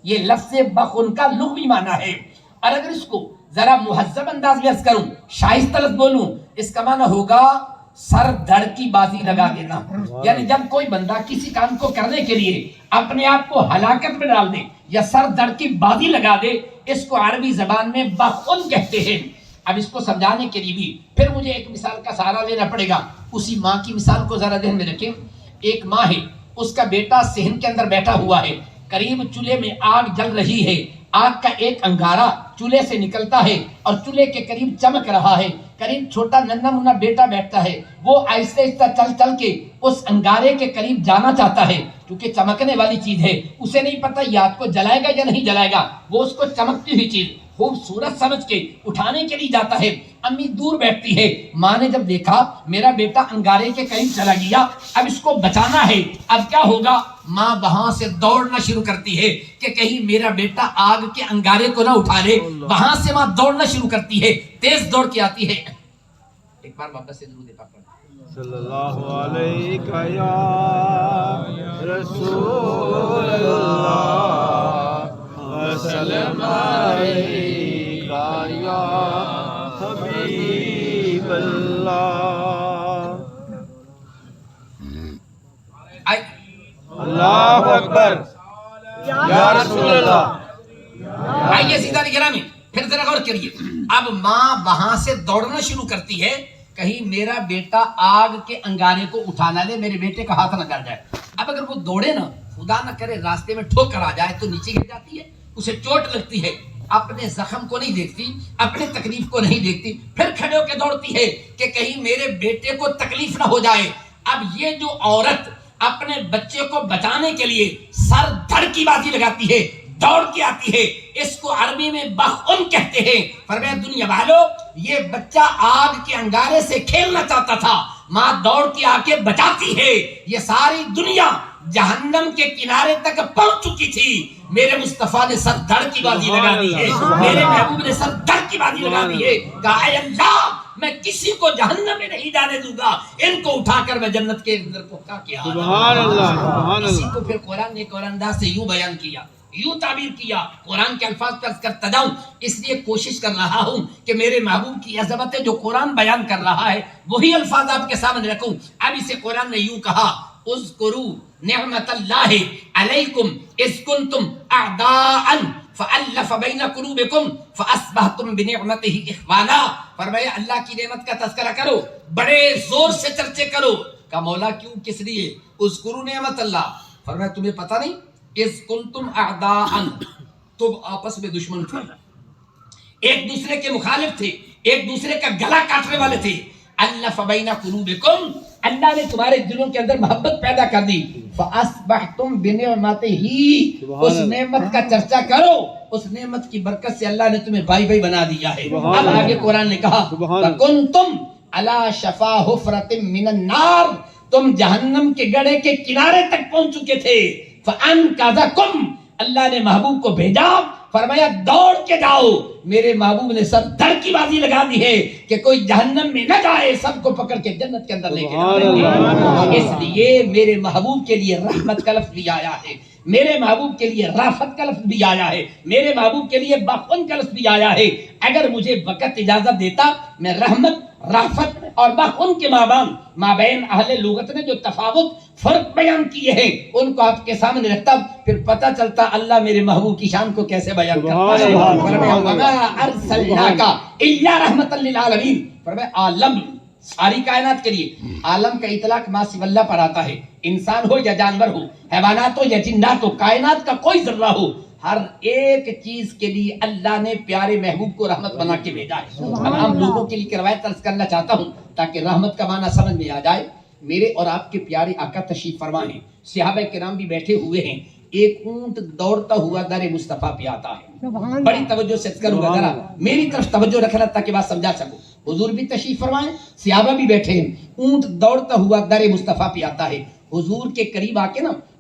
یہ لفظ بخن کا لغوی معنی ہے، اور اگر اس کو ذرا مہذب انداز میں عرض کروں، شائستہ لفظ بولوں، اس کا معنی ہوگا سر دھڑ کی بازی لگا دینا۔ یعنی جب کوئی بندہ کسی کام کو کرنے کے لیے اپنے آپ کو ہلاکت میں ڈال دے یا سر دھڑ کی بازی لگا دے، اس کو عربی زبان میں بخن کہتے ہیں۔ اب اس کو سمجھانے کے لیے بھی پھر مجھے ایک مثال کا سہارا لینا پڑے گا۔ اسی ماں کی مثال کو ذرا ذہن میں رکھیں۔ ایک ماں ہے، اس کا بیٹا صحن کے اندر بیٹھا ہوا ہے، قریب چولہے میں آگ جل رہی ہے، آگ کا ایک انگارہ چولہے سے نکلتا ہے اور چولہے کے قریب چمک رہا ہے، قریب چھوٹا ننھا منا بیٹا بیٹھتا ہے، وہ آہستہ آہستہ چل چل کے اس انگارے کے قریب جانا چاہتا ہے، کیونکہ چمکنے والی چیز ہے، اسے نہیں پتا یہ آگ کو جلائے گا یا نہیں جلائے گا، وہ اس کو چمکتی ہوئی چیز خوبصورت سمجھ کے اٹھانے کے لیے جاتا ہے۔ امی دور بیٹھتی ہے، ماں نے جب دیکھا میرا بیٹا انگارے کے قریب چلا گیا، اب اس کو بچانا ہے، اب کیا ہوگا؟ ماں وہاں سے دوڑنا شروع کرتی ہے کہ کہیں میرا بیٹا آگ کے انگارے کو نہ اٹھا لے۔ وہاں سے ماں دوڑنا شروع کرتی ہے، تیز دوڑ کے آتی ہے۔ ایک بار واپس سے درود پاک پڑھیں۔ صلی اللہ علیہ یا رسول اللہ وسلم علیک یا حبیب اللہ۔ اللہ اکبر یا رسول اللہ۔ آئیے سیدھا نگرامی پھر ذرا غور کریے۔ اب ماں وہاں سے دوڑنا شروع کرتی ہے، کہیں میرا بیٹا آگ کے انگارے کو اٹھا نہ لے، میرے بیٹے کا ہاتھ نہ کر جائے۔ اب اگر وہ دوڑے نا، خدا نہ کرے راستے میں ٹھوکر آ جائے تو نیچے گر جاتی ہے، اسے چوٹ لگتی ہے، اپنے زخم کو نہیں دیکھتی، اپنے تکلیف کو نہیں دیکھتی، پھر کھڑے ہو کے دوڑتی ہے کہ کہیں میرے بیٹے کو تکلیف نہ ہو جائے۔ اب یہ جو عورت اپنے بچے کو بچانے کے لیے سر دھڑ کی بازی لگاتی ہے، دوڑ کے آتی ہے، اس کو عربی میں بخن کہتے ہیں۔ فرمایا دنیا والو، یہ بچہ آگ کے انگارے سے کھیلنا چاہتا تھا، ماں دوڑ کے آ کے بچاتی ہے۔ یہ ساری دنیا جہنم کے کنارے تک پہنچ چکی تھی، میرے مصطفیٰ نے سر دھڑ کی بازی لگا دی ہے، میرے محبوب نے سر دھڑ کی بازی لگا دی ہے۔ کہا اے اللہ، میں کسی کو جہنم میں نہیں جانے دوں گا، ان کو اٹھا کر میں جنت کے اندر پہنچا کے آؤں گا۔ سبحان اللہ سبحان اسی اللہ۔ کو پھر قرآن نے ایک اور انداز سے یوں بیان کیا، یوں تعبیر کیا، قرآن کے الفاظ پر کرتا جاؤں، اس لیے کوشش کر رہا ہوں کہ میرے محبوب کی عظمت جو قرآن بیان کر رہا ہے وہی الفاظ آپ کے سامنے رکھوں۔ اب اسے قرآن نے یوں کہا، اذکروا نعمت اللہ علیکم اذ کنتم اعداء فألف بین قلوبکم فاصبحتم بنعمتہ اخوانا۔ فرمایا اللہ کی نعمت کا تذکرہ کرو، بڑے زور سے چرچے کرو۔ کہ مولا کیوں، کس لیے؟ اذکروا نعمت اللہ، فرمایا تمہیں پتہ نہیں، اذ کنتم اعداء، تم آپس میں دشمن تھے، ایک دوسرے کے مخالف تھے، ایک دوسرے کا گلا کاٹنے والے تھے۔ الف بین قلوبکم، اللہ نے تمہارے دلوں کے اندر محبت پیدا کر دی۔ فاصبحتم بنعمتہ، اس نعمت کا چرچا کرو، اس نعمت کی برکت سے اللہ نے تمہیں بھائی بھائی بنا دیا ہے۔ اب آگے قرآن نے کہا فکنتم علی شفا حفرۃ من النار، تم جہنم کے گڑھے کے کنارے تک پہنچ چکے تھے۔ فانقذکم، اللہ نے محبوب کو بھیجا، فرمایا دوڑ کے جاؤ، میرے محبوب نے سر دھڑ کی بازی لگا دی ہے کہ کوئی جہنم میں نہ جائے، سب کو پکڑ کے جنت کے اندر لے کے جائے۔ اس لیے میرے محبوب کے لیے رحمت کا لفظ بھی آیا ہے، میرے محبوب کے لیے رافت کا لفظ بھی آیا ہے، میرے محبوب کے لیے بخن کا لفظ بھی آیا ہے۔ اگر مجھے وقت اجازت دیتا، میں رحمت، رافت اور بخن کے مابین اہل لغت نے جو تفاوت فرق بیان کیے ہیں ان کو آپ کے سامنے رکھتا، پھر پتہ چلتا اللہ میرے محبوب کی شان کو کیسے بیان کرتا ہے۔ فرمایا وما ارسلناک الا رحمۃ للعالمین، فرمایا عالم، ساری کائنات کے لیے۔ عالم کا اطلاق ما سوی اللہ پر آتا ہے، انسان ہو یا جانور ہو، حیوانات ہو یا جنات ہو، کائنات کا کوئی ذرہ ہو، ہر ایک چیز کے لیے اللہ نے پیارے محبوب کو رحمت بنا کے بھیجا ہے۔ اب عام لوگوں کے لیے ایک روایت عرض کرنا چاہتا ہوں تاکہ رحمت کا معنی سمجھ میں آ جائے۔ میرے اور آپ کے پیارے آقا تشریف فرما ہیں، صحابہ کرام بھی بیٹھے ہوئے ہیں، ایک اونٹ دوڑتا ہوا در مصطفیٰ پہ آتا ہے۔ بڑی توجہ سے کروں گا، ذرا میری طرف توجہ رکھنا تاکہ بات سمجھا سکوں۔ حضور بھی تشریف فرمائیں، صحابہ بھی بیٹھے ہیں، اونٹ دوڑتا ہوا در مصطفیٰ پہ آتا ہے۔ حضور کے قریب آ کے نا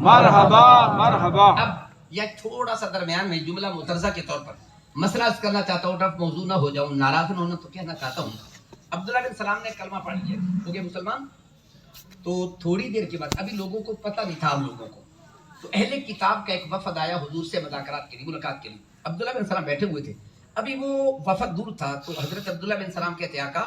مرحبا مرحبا. اب یہ تھوڑا سا درمیان میں جملہ مترجہ کے طور پر مسئلہ عرض کرنا چاہتا ہوں، رف موضوع نہ ہو جاؤں، ناراض نہ ہونا، تو کہنا چاہتا ہوں عبداللہ بن سلام نے کلمہ پڑھ لیا، ہو گئے مسلمان. تو تھوڑی دیر کے بعد، ابھی لوگوں کو پتہ نہیں تھا، ہم لوگوں کو تو اہل کتاب کا ایک وفد آیا حضور سے مذاکرات کے لیے، ملاقات کے لیے. عبداللہ بن سلام بیٹھے ہوئے تھے. ابھی وہ وفد دور تھا تو حضرت عبداللہ بن سلام کہتے ہیں آقا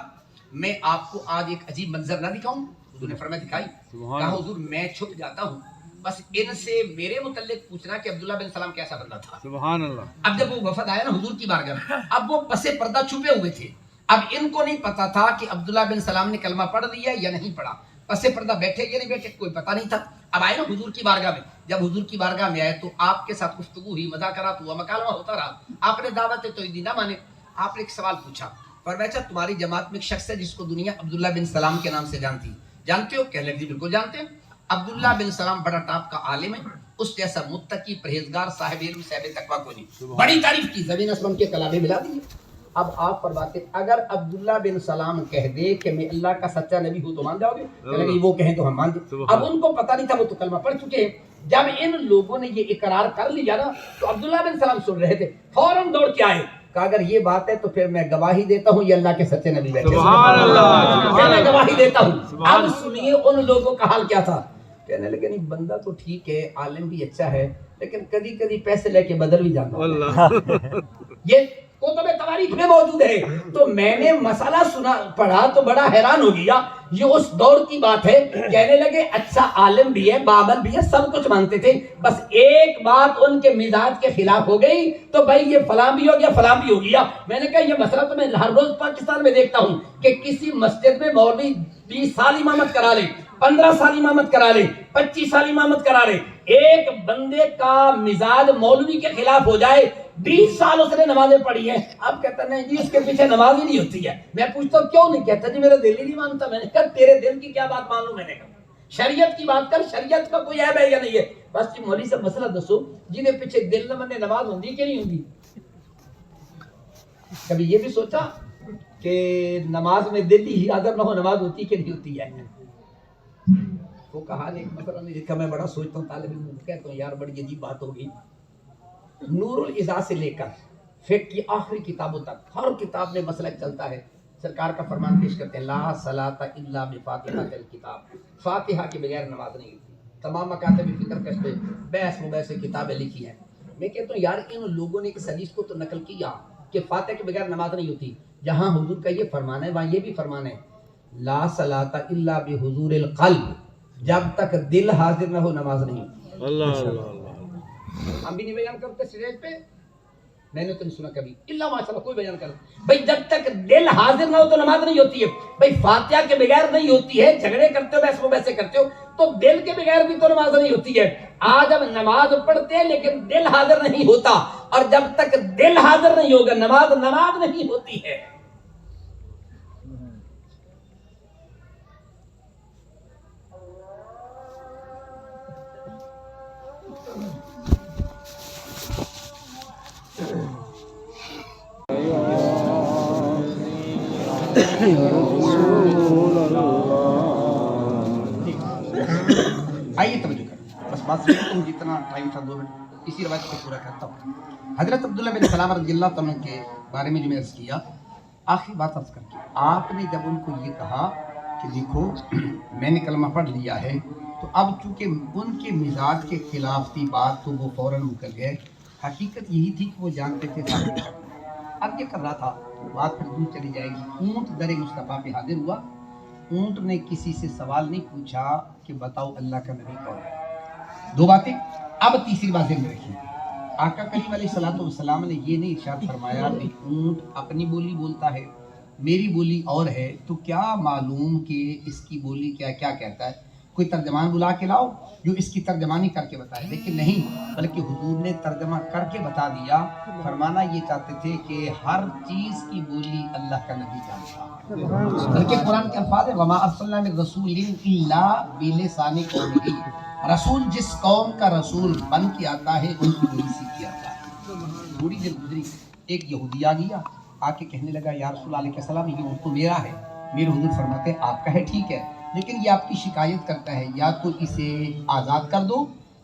میں آپ کو آج ایک عجیب منظر نہ دکھاؤں؟ حضور نے فرمایا دکھائی. کہا حضور میں چھپ جاتا ہوں، بس ان سے میرے متعلق پوچھنا کہ عبداللہ بن سلام کیسا بندہ تھا. سبحان اللہ. اب جب وہ وفد آیا نا حضور کی بارگاہ میں، اب وہ پس پردہ چھپے ہوئے تھے. اب ان کو نہیں پتا تھا کہ عبداللہ بن سلام نے کلمہ پڑھ لیا یا نہیں پڑھا، پس پردہ بیٹھے یا نہیں بیٹھے کوئی پتہ نہیں تھا. اب آئے نا حضور کی بارگاہ میں، جب حضور کی بارگاہ میں آئے تو آپ کے ساتھ گفتگو ہوئی، مذاکرات ہوا، مکالمہ ہوتا رہا. آپ نے دعوت توحید نہ مانے. آپ نے ایک سوال پوچھا، فرمایا اچھا تمہاری جماعت میں ایک شخص ہے جس کو دنیا عبداللہ بن سلام کے نام سے جانتی، جانتے ہو؟ کہنے لگے بالکل جانتے ہیں. عبداللہ بن سلام بڑا ٹاپ کا عالم ہے، اس جیسا متقی پرہیزگار صاحب علم صاحب تقویٰ کو نہیں. بڑی تعریف کی، زمین آسمان کے کلامیں ملا دیے. اب آپ فرماتے اگر عبداللہ بن سلام کہہ دے کہ میں اللہ کا سچا نبی ہوں تو مان جاؤ گے؟ کہنے لگے وہ کہیں تو ہم مان دیں. اب ان کو پتہ نہیں تھا، وہ تو کلمہ پڑھ چکے ہیں. جب ان لوگوں نے یہ اقرار کر لیا نا تو عبداللہ بن سلام سن رہے تھے، فوراً دوڑ کے آئے. کہا اگر یہ بات ہے تو پھر میں گواہی دیتا ہوں یہ اللہ کے سچے نبی بیٹھے. سبحان اللہ. میں گواہی دیتا ہوں. اب سنیے ان لوگوں کا حال کیا تھا. کہنے لگے نہیں بندہ تو ٹھیک ہے، عالم بھی اچھا ہے، لیکن کبھی کبھی پیسے لے کے بدل بھی جاتا ہے. یہ کتب تواریخ میں موجود ہے. تو میں نے مسئلہ سنا پڑھا تو بڑا حیران ہو گیا. یہ اس دور کی بات ہے. کہنے لگے اچھا عالم بھی ہے، بابل بھی ہے، سب کچھ مانتے تھے، بس ایک بات ان کے مزاج کے خلاف ہو گئی تو بھائی یہ فلاں بھی ہو گیا فلاں بھی ہو گیا. میں نے کہا یہ مسئلہ تو میں ہر روز پاکستان میں دیکھتا ہوں کہ کسی مسجد میں مولوی 20 سال امامت کرا لے، 15 سال امامت کرا لے، 25 سال امامت کرا لے، ایک بندے کا مزاج مولوی کے خلاف ہو جائے، 20 سال اس نے نمازیں پڑھی ہیں، اب کہتا نہیں جی اس کے پیچھے نماز ہی نہیں ہوتی ہے. میں پوچھتا ہوں کیوں نہیں؟ کہتا جی میرا دل ہی نہیں مانتا. میں نے کہا تیرے دل کی کیا بات مان لوں؟ میں نے کہا شریعت کی بات کر، شریعت کا کوئی عیب ہے یا نہیں ہے؟ بس جی مولوی صاحب مسئلہ دسو جنہیں پیچھے دل نہ منے نماز ہوندی کہ نہیں ہوندی؟ کبھی یہ بھی سوچا کہ نماز میں دل ہی حاضر نہ ہو نماز ہوتی کہ نہیں ہوتی ہے؟ وہ کہا ایک مسئلہ نہیں لکھا، میں بڑا سوچتا ہوں، طالب علم کو کہتا ہوں یار بڑی عجیب بات ہوگی. نور العزا سے لے کر فقہ کی آخری کتابوں تک ہر کتاب میں مسئلہ چلتا ہے. سرکار کا فرمان پیش کرتے ہیں لا صلاۃ الا بفاتحہ الکتاب، فاتحہ کے بغیر نماز نہیں ہوتی. تمام مکاتب فکر کش پہ بحث مباحث کتابیں لکھی ہیں. میں کہتا ہوں یار ان لوگوں نے اس حدیث کو تو نقل کیا کہ فاتحہ کے بغیر نماز نہیں ہوتی، جہاں حضور کا یہ فرمان ہے وہاں یہ بھی فرمان ہے لا صلاۃ الا بحضور القلب، جب تک دل حاضر نہ ہو نماز نہیں ہوتی. اللہ اللہ. ہم بھی نہیں بیان کرتے اسٹیج پہ، میں نے تو نہیں سنا کبھی، اللہ ماشاءاللہ کوئی بیان کر. بھائی جب تک دل حاضر نہ ہو تو نماز نہیں ہوتی ہے. بھائی فاتحہ کے بغیر نہیں ہوتی ہے، جھگڑے کرتے ہو بحث ویسے کرتے ہو تو دل کے بغیر بھی تو نماز نہیں ہوتی ہے. آج ہم نماز پڑھتے ہیں لیکن دل حاضر نہیں ہوتا، اور جب تک دل حاضر نہیں ہوگا نماز نہیں ہوتی ہے. آئیے توجہ کریں، بس بات سنیں، جتنا ٹائم تھا 2 منٹ اسی روایت کو پورا کرتا ہوں. حضرت عبداللہ بن سلام رضی اللہ عنہ کے بارے میں جو میں عرض کیا، آخری بات عرض کر کے آپ نے جب ان کو یہ کہا کہ دیکھو میں نے کلمہ پڑھ لیا ہے، تو اب چونکہ ان کے مزاج کے خلاف تھی بات تو وہ فوراً مکر گئے. حقیقت یہی تھی کہ وہ جانتے تھے اب یہ کر رہا تھا بات پھر دور چلی جائے گی. اونٹ در مصطفیٰ پہ حاضر ہوا. اونٹ نے کسی سے سوال نہیں پوچھا کہ بتاؤ اللہ کا نبی کون ہے. 2 باتیں. اب تیسری بات ذہن میں رکھیے، آقا کریم علیہ الصلوۃ والسلام نے یہ نہیں ارشاد فرمایا کہ اونٹ اپنی بولی بولتا ہے میری بولی اور ہے، تو کیا معلوم کہ اس کی بولی کیا کہتا ہے؟ کوئی ترجمان بلا کے لاؤ جو اس کی ترجمانی کر کے بتائے. لیکن نہیں، بلکہ حضور نے ترجمہ کر کے بتا دیا. فرمانا یہ چاہتے تھے کہ ہر چیز کی بولی اللہ کا نبی جانتا ہے. بلکہ قرآن کے الفاظ ہے وما ارسلنا من رسول الا بلسان قومہ، رسول جس قوم کا رسول بن کے آتا ہے ان کی بولی سیکھ کے آتا ہے. تھوڑی دیر گزری، ایک یہودی آ گیا، آ کے کہنے لگا یا رسول اللہ علیہ السلام یہ اونٹ تو میرا ہے. میرے حضور فرماتے ہیں آپ کا ہے ٹھیک ہے، لیکن یہ آپ کی شکایت کرتا ہے، یا تو اسے آزاد کر دو